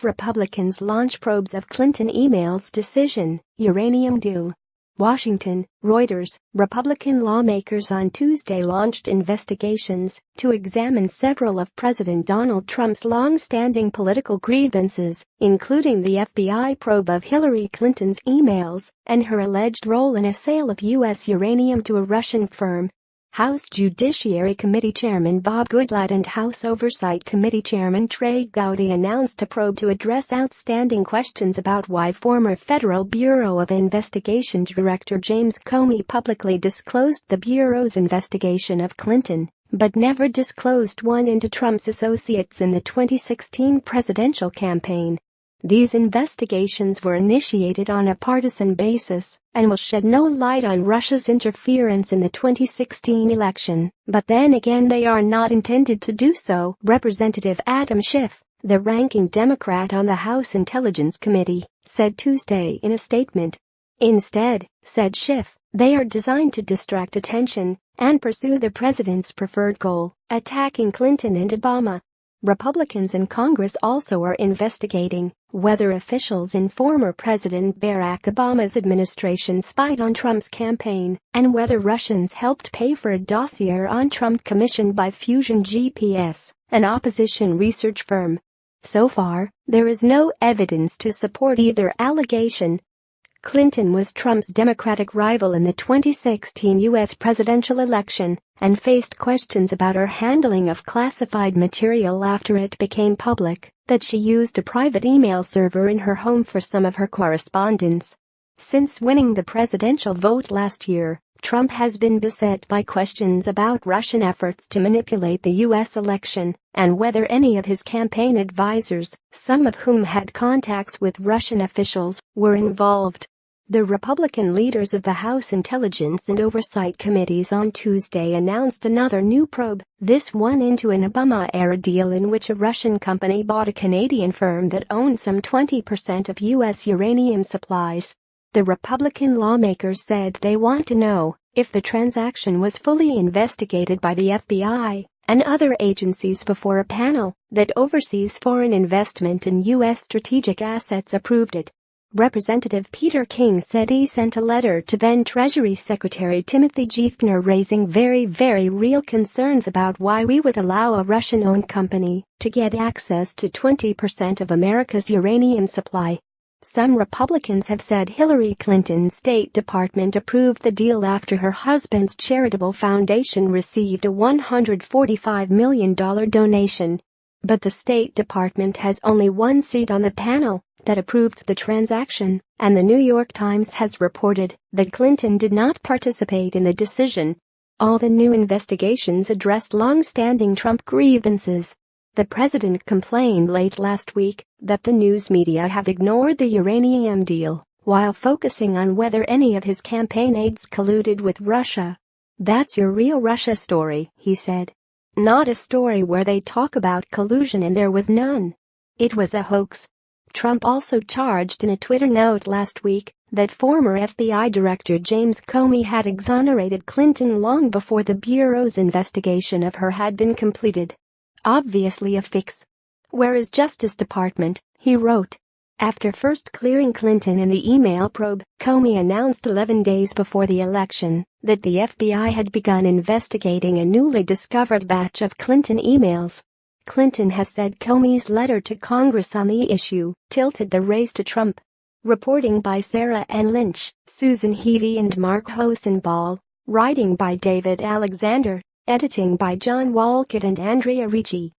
Republicans launch probes of Clinton emails decision, uranium deal. Washington, Reuters. Republican lawmakers on Tuesday launched investigations to examine several of President Donald Trump's long-standing political grievances, including the FBI probe of Hillary Clinton's emails and her alleged role in a sale of U.S. uranium to a Russian firm. House Judiciary Committee Chairman Bob Goodlatte and House Oversight Committee Chairman Trey Gowdy announced a probe to address outstanding questions about why former Federal Bureau of Investigation Director James Comey publicly disclosed the Bureau's investigation of Clinton, but never disclosed one into Trump's associates in the 2016 presidential campaign. These investigations were initiated on a partisan basis and will shed no light on Russia's interference in the 2016 election, but then again they are not intended to do so. Representative Adam Schiff, the ranking Democrat on the House Intelligence Committee, said Tuesday in a statement. Instead, said Schiff, they are designed to distract attention and pursue the president's preferred goal, attacking Clinton and Obama. Republicans in Congress also are investigating whether officials in former President Barack Obama's administration spied on Trump's campaign and whether Russians helped pay for a dossier on Trump commissioned by Fusion GPS, an opposition research firm. So far, there is no evidence to support either allegation. Clinton was Trump's Democratic rival in the 2016 U.S. presidential election and faced questions about her handling of classified material after it became public that she used a private email server in her home for some of her correspondence. Since winning the presidential vote last year, Trump has been beset by questions about Russian efforts to manipulate the U.S. election and whether any of his campaign advisors, some of whom had contacts with Russian officials, were involved. The Republican leaders of the House Intelligence and Oversight Committees on Tuesday announced another new probe, this one into an Obama-era deal in which a Russian company bought a Canadian firm that owned some 20% of U.S. uranium supplies. The Republican lawmakers said they want to know if the transaction was fully investigated by the FBI and other agencies before a panel that oversees foreign investment in U.S. strategic assets approved it. Representative Peter King said he sent a letter to then Treasury Secretary Timothy Geithner raising very real concerns about why we would allow a Russian-owned company to get access to 20% of America's uranium supply. Some Republicans have said Hillary Clinton's State Department approved the deal after her husband's charitable foundation received a $145 million donation. But the State Department has only one seat on the panel that approved the transaction, and the New York Times has reported that Clinton did not participate in the decision. All the new investigations addressed long-standing Trump grievances. The president complained late last week that the news media have ignored the uranium deal while focusing on whether any of his campaign aides colluded with Russia. "That's your real Russia story," he said. "Not a story where they talk about collusion and there was none. It was a hoax." Trump also charged in a Twitter note last week that former FBI Director James Comey had exonerated Clinton long before the Bureau's investigation of her had been completed. "Obviously a fix. Where is Justice Department?" he wrote. After first clearing Clinton in the email probe, Comey announced 11 days before the election that the FBI had begun investigating a newly discovered batch of Clinton emails. Clinton has said Comey's letter to Congress on the issue tilted the race to Trump. Reporting by Sarah N. Lynch, Susan Heavey and Mark Hosenball. Writing by David Alexander. Editing by John Walcott and Andrea Ricci.